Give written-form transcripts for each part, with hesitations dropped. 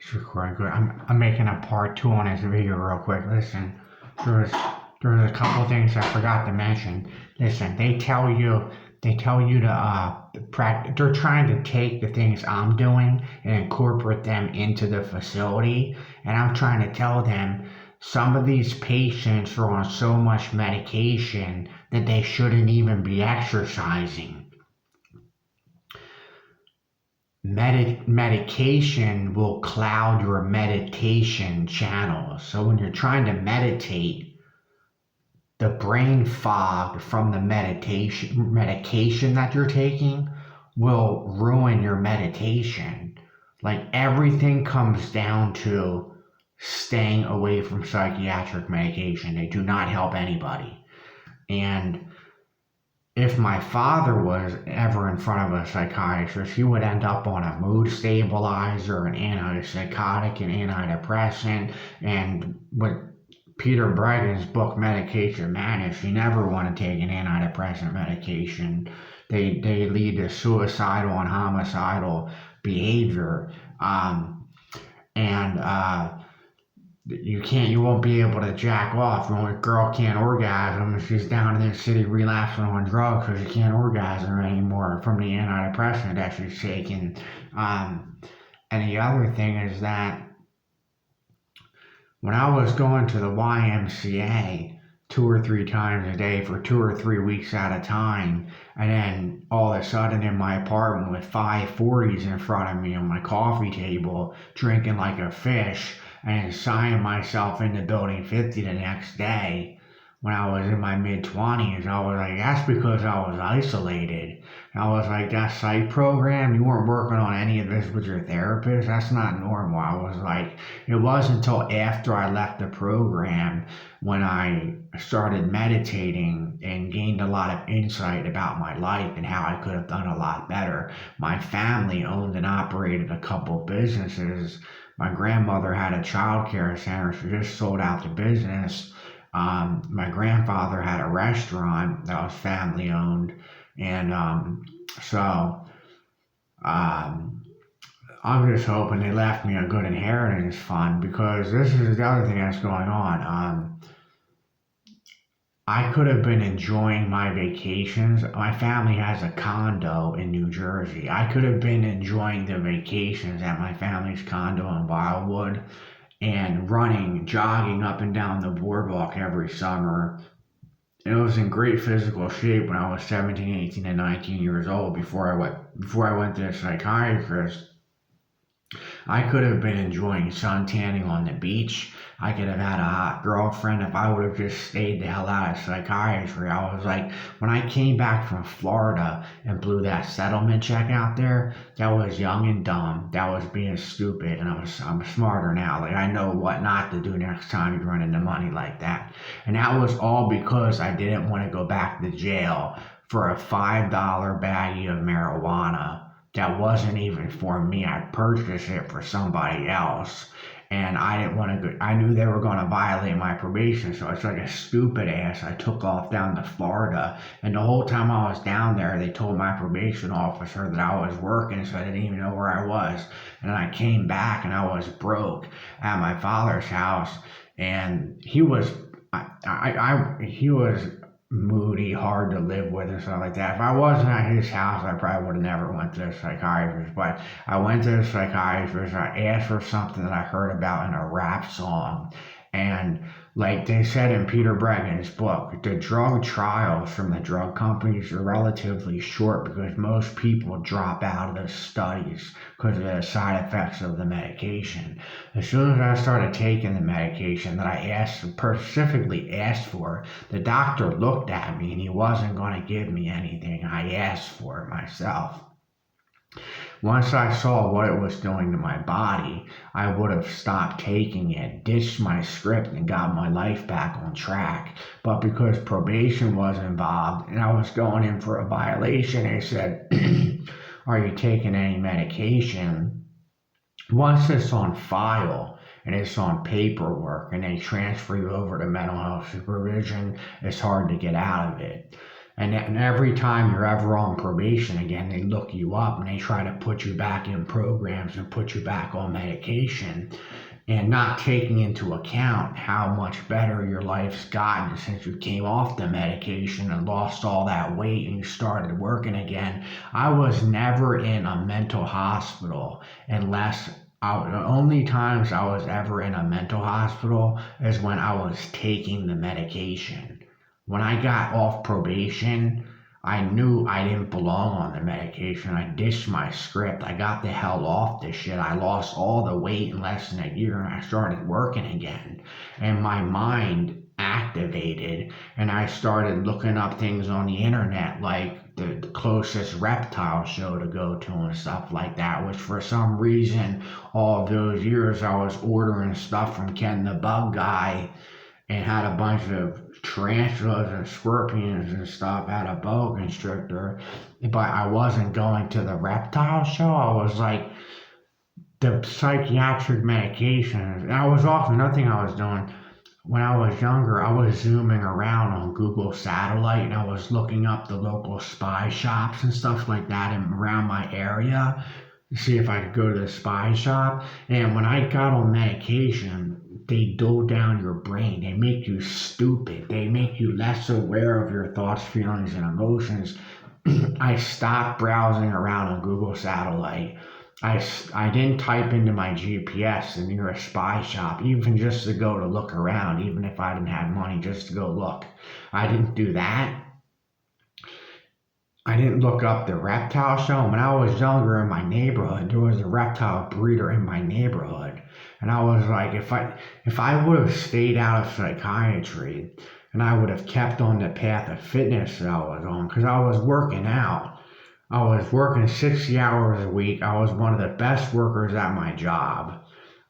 It's recording good. I'm making a part two on this video real quick. Listen, there's there's a couple things I forgot to mention. Listen, they tell you to practice. They're trying to take the things I'm doing and incorporate them into the facility, and I'm trying to tell them some of these patients are on so much medication that they shouldn't even be exercising. Medication will cloud your meditation channels. So when you're trying to meditate, the brain fog from the medication that you're taking will ruin your meditation. Like everything comes down to staying away from psychiatric medication. They do not help anybody. And if my father was ever in front of a psychiatrist, he would end up on a mood stabilizer, an antipsychotic, an antidepressant, and with Peter Bregan's book Medication Madness, you never want to take an antidepressant medication. They lead to suicidal and homicidal behavior. And you won't be able to jack off. When a girl can't orgasm, she's down in the city relapsing on drugs because she can't orgasm anymore from the antidepressant that she's taking. And the other thing is that when I was going to the YMCA 2 or 3 times a day for 2 or 3 weeks at a time, and then all of a sudden in my apartment with 540s in front of me on my coffee table, drinking like a fish, and signing myself into building 50 the next day when I was in my mid-20s, I was like, that's because I was isolated. And I was like, that psych program, you weren't working on any of this with your therapist? That's not normal. I was like, it wasn't until after I left the program when I started meditating and gained a lot of insight about my life and how I could have done a lot better. My family owned and operated a couple businesses. My grandmother had a child care center. She just sold out the business. My grandfather had a restaurant that was family owned. And so I'm just hoping they left me a good inheritance fund, because this is the other thing that's going on. I could have been enjoying my vacations. My family has a condo in New Jersey. I could have been enjoying the vacations at my family's condo in Wildwood and jogging up and down the boardwalk every summer. It was in great physical shape when I was 17, 18, and 19 years old before I went to a psychiatrist. I could have been enjoying sun tanning on the beach. I could have had a hot girlfriend if I would have just stayed the hell out of psychiatry. I was like, when I came back from Florida and blew that settlement check out there, that was young and dumb. That was being stupid, and I'm smarter now. Like, I know what not to do next time you run into money like that. And that was all because I didn't want to go back to jail for a $5 baggie of marijuana that wasn't even for me. I purchased it for somebody else. And I didn't want to go. I knew they were going to violate my probation, so it's like a stupid ass. I took off down to Florida, and the whole time I was down there, they told my probation officer that I was working, so I didn't even know where I was. And then I came back, and I was broke at my father's house, and he was moody, hard to live with, and stuff like that. If I wasn't at his house, I probably would have never went to a psychiatrist. But I went to the psychiatrist. I asked for something that I heard about in a rap song, and like they said in Peter Bregan's book, the drug trials from the drug companies are relatively short because most people drop out of the studies because of the side effects of the medication. As soon as I started taking the medication that I specifically asked for, the doctor looked at me and he wasn't going to give me anything. I asked for it myself. Once I saw what it was doing to my body, I would have stopped taking it, ditched my script, and got my life back on track. But because probation was involved and I was going in for a violation, they said, are you taking any medication? Once it's on file and it's on paperwork and they transfer you over to mental health supervision, it's hard to get out of it. And every time you're ever on probation again, they look you up and they try to put you back in programs and put you back on medication, and not taking into account how much better your life's gotten since you came off the medication and lost all that weight and you started working again. I was never in a mental hospital unless the only times I was ever in a mental hospital is when I was taking the medication. When I got off probation, I knew I didn't belong on the medication. I ditched my script. I got the hell off this shit. I lost all the weight in less than a year and I started working again. And my mind activated and I started looking up things on the internet like the closest reptile show to go to and stuff like that, which for some reason all of those years I was ordering stuff from Ken the Bug Guy and had a bunch of tarantulas and scorpions and stuff, had a boa constrictor, but I wasn't going to the reptile show. I was like, the psychiatric medications. And I was off. Another thing I was doing when I was younger, I was zooming around on Google Satellite and I was looking up the local spy shops and stuff like that around my area to see if I could go to the spy shop. And when I got on medication, they dull down your brain. They make you stupid. They make you less aware of your thoughts, feelings, and emotions. I stopped browsing around on Google Satellite. I didn't type into my GPS the nearest spy shop, even just to go to look around, even if I didn't have money just to go look. I didn't do that. I didn't look up the reptile show. When I was younger in my neighborhood, there was a reptile breeder in my neighborhood. And I was like, if I would have stayed out of psychiatry and I would have kept on the path of fitness that I was on, because I was working out. I was working 60 hours a week. I was one of the best workers at my job.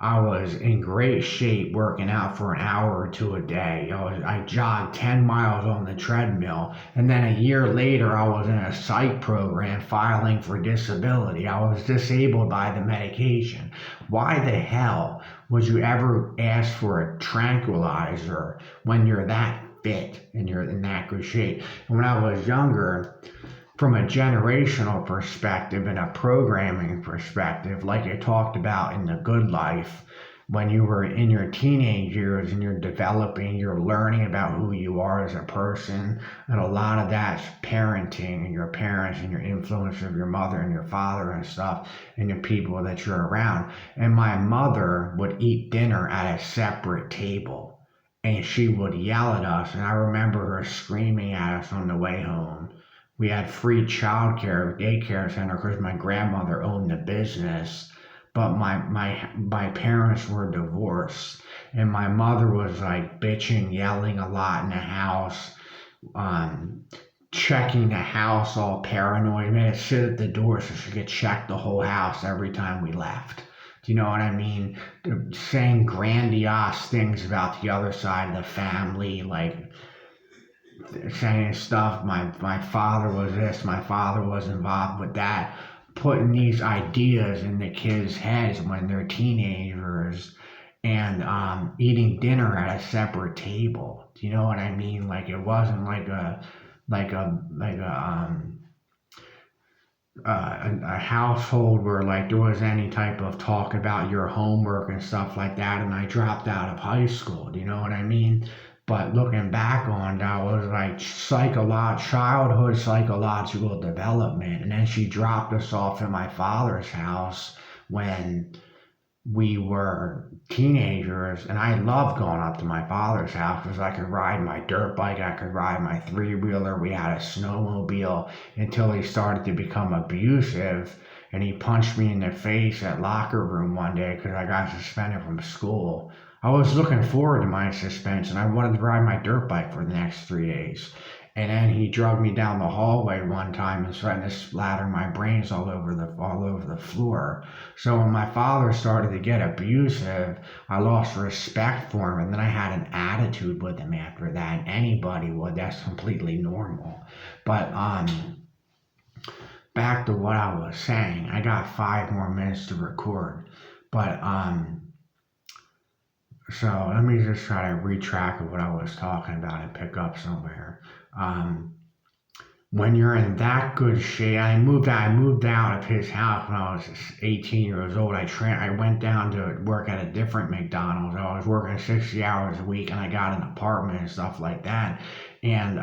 I was in great shape working out for an hour or two a day. I jogged 10 miles on the treadmill. And then a year later, I was in a psych program filing for disability. I was disabled by the medication. Why the hell would you ever ask for a tranquilizer when you're that fit and you're in that good shape? And when I was younger, from a generational perspective and a programming perspective, like I talked about in The Good Life, when you were in your teenage years and you're developing, you're learning about who you are as a person, and a lot of that's parenting and your parents and your influence of your mother and your father and stuff and the people that you're around. And my mother would eat dinner at a separate table and she would yell at us, and I remember her screaming at us on the way home. We had free childcare, daycare center, because my grandmother owned the business, but my parents were divorced, and my mother was like bitching, yelling a lot in the house, checking the house, all paranoid. Made us sit at the door so she could check the whole house every time we left. Do you know what I mean? Saying grandiose things about the other side of the family, like saying stuff. My father was this, my father was involved with that, putting these ideas in the kids' heads when they're teenagers, and eating dinner at a separate table. Do you know what I mean? Like it wasn't like a household where like there was any type of talk about your homework and stuff like that, and I dropped out of high school. Do you know what I mean? But looking back on that was like childhood psychological development, and then she dropped us off at my father's house when we were teenagers, and I loved going up to my father's house because I could ride my dirt bike, I could ride my three-wheeler, we had a snowmobile, until he started to become abusive, and he punched me in the face at locker room one day because I got suspended from school. I was looking forward to my suspension. I wanted to ride my dirt bike for the next 3 days. And then he dragged me down the hallway one time and threatened to splatter my brains all over the floor. So when my father started to get abusive, I lost respect for him, and then I had an attitude with him after that. And anybody would. That's completely normal. But back to what I was saying. I got 5 more minutes to record. But so let me just try to retrack of what I was talking about and pick up somewhere. when you're in that good shape, I moved out of his house when I was 18 years old. I went down to work at a different McDonald's. I was working 60 hours a week, and I got an apartment and stuff like that. And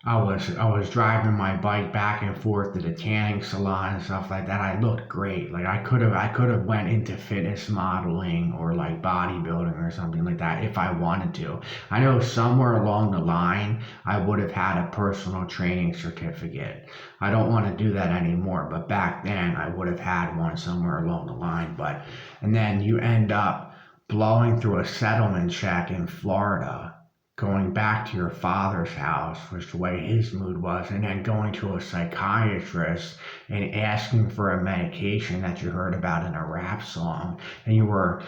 I was driving my bike back and forth to the tanning salon and stuff like that. I looked great. Like I could have went into fitness modeling or like bodybuilding or something like that if I wanted to. I know somewhere along the line I would have had a personal training certificate. I don't want to do that anymore, but back then I would have had one somewhere along the line. And then you end up blowing through a settlement check in Florida, going back to your father's house, which the way his mood was, and then going to a psychiatrist and asking for a medication that you heard about in a rap song, and you were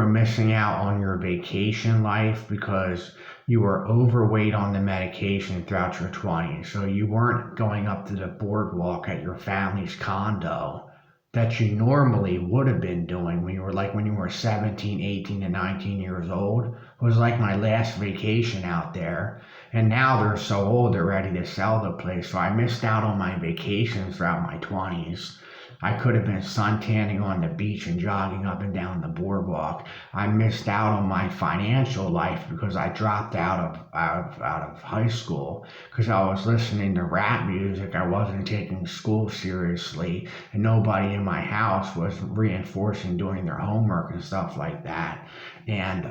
missing out on your vacation life because you were overweight on the medication throughout your 20s. So you weren't going up to the boardwalk at your family's condo that you normally would have been doing when you were 17, 18, and 19 years old. It was like my last vacation out there. And now they're so old, they're ready to sell the place. So I missed out on my vacations throughout my 20s. I could have been suntanning on the beach and jogging up and down the boardwalk. I missed out on my financial life because I dropped out of high school because I was listening to rap music. I wasn't taking school seriously, and nobody in my house was reinforcing doing their homework and stuff like that. And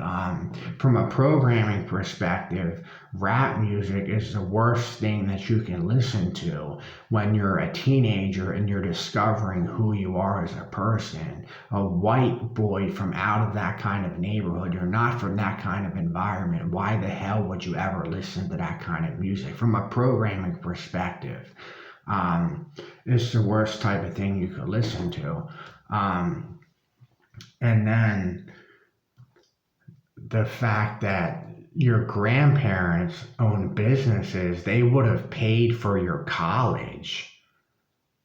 from a programming perspective, rap music is the worst thing that you can listen to when you're a teenager and you're discovering who you are as a person. A white boy from out of that kind of neighborhood, you're not from that kind of environment. Why the hell would you ever listen to that kind of music? From a programming perspective, it's the worst type of thing you could listen to. And then the fact that your grandparents own businesses, they would have paid for your college.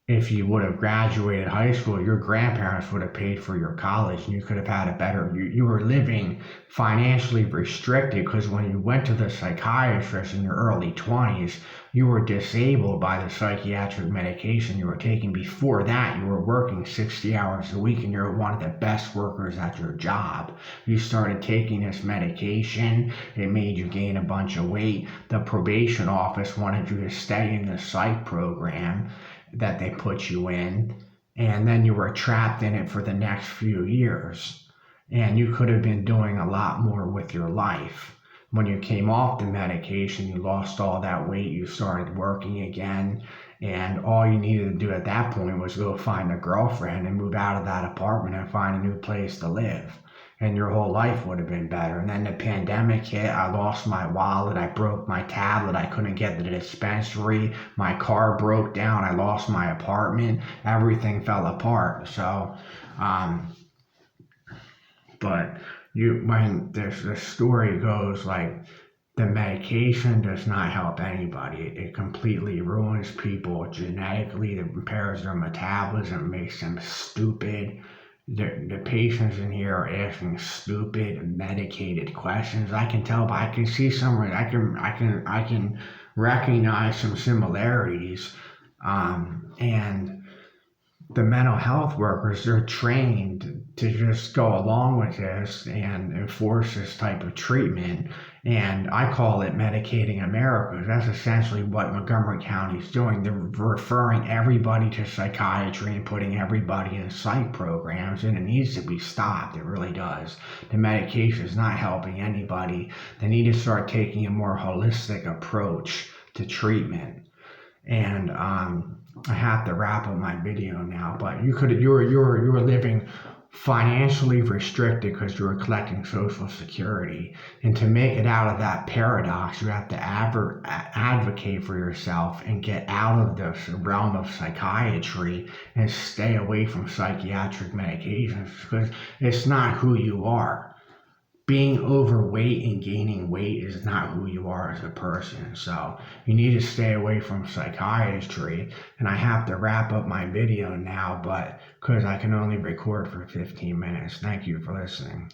If you would have graduated high school, your grandparents would have paid for your college, and you could have had a better, you were living financially restricted because when you went to the psychiatrist in your early 20s, you were disabled by the psychiatric medication you were taking. Before that, you were working 60 hours a week and you're one of the best workers at your job. You started taking this medication, it made you gain a bunch of weight. The probation office wanted you to stay in the psych program that they put you in, and then you were trapped in it for the next few years. And you could have been doing a lot more with your life. When you came off the medication, you lost all that weight, you started working again, and all you needed to do at that point was go find a girlfriend and move out of that apartment and find a new place to live. And your whole life would have been better. And then the pandemic hit, I lost my wallet, I broke my tablet, I couldn't get to the dispensary, my car broke down, I lost my apartment, everything fell apart. So, but when the story goes like, the medication does not help anybody. It completely ruins people genetically, it impairs their metabolism, makes them stupid. The patients in here are asking stupid medicated questions. I can tell, but I can see I can recognize some similarities. And the mental health workers, they're trained to just go along with this and enforce this type of treatment. And I call it medicating America. That's essentially what Montgomery County is doing. They're referring everybody to psychiatry and putting everybody in psych programs, and it needs to be stopped. It really does. The medication is not helping anybody. They need to start taking a more holistic approach to treatment. And I have to wrap up my video now, but you were living financially restricted because you were collecting Social Security. And to make it out of that paradox, you have to advocate for yourself and get out of this realm of psychiatry and stay away from psychiatric medications because it's not who you are. Being overweight and gaining weight is not who you are as a person. So you need to stay away from psychiatry. And I have to wrap up my video now, but because I can only record for 15 minutes. Thank you for listening.